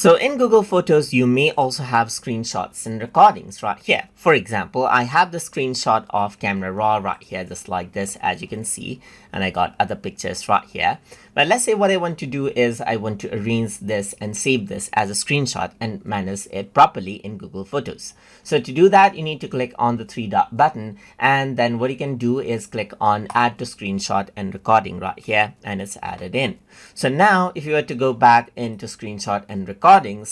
So in Google Photos, you may also have screenshots and recordings right here. For example, I have the screenshot of Camera Raw right here, just like this, as you can see, and I got other pictures right here. But let's say what I want to do is I want to arrange this and save this as a screenshot and manage it properly in Google Photos. So to do that, you need to click on the three dot button, and then what you can do is click on add to screenshot and recording right here, and it's added in. So now if you were to go back into screenshot and recordings,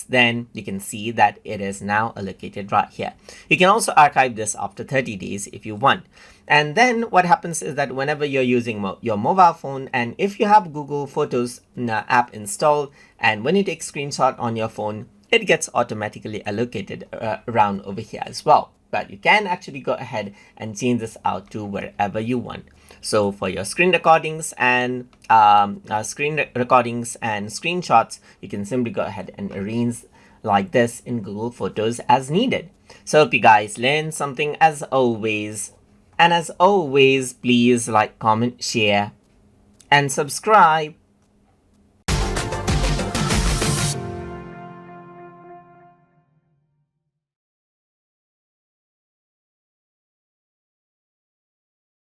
then you can see that it is now allocated right here. You can also archive this after 30 days if you want. And then what happens is that whenever you're using your mobile phone, and if you have Google Photos app installed, and when you take screenshot on your phone, it gets automatically allocated around over here as well. But you can actually go ahead and change this out to wherever you want. So for your screen recordings and screenshots, you can simply go ahead and arrange like this in Google Photos as needed. So hope you guys learned something as always. And as always, please like, comment, share, and subscribe.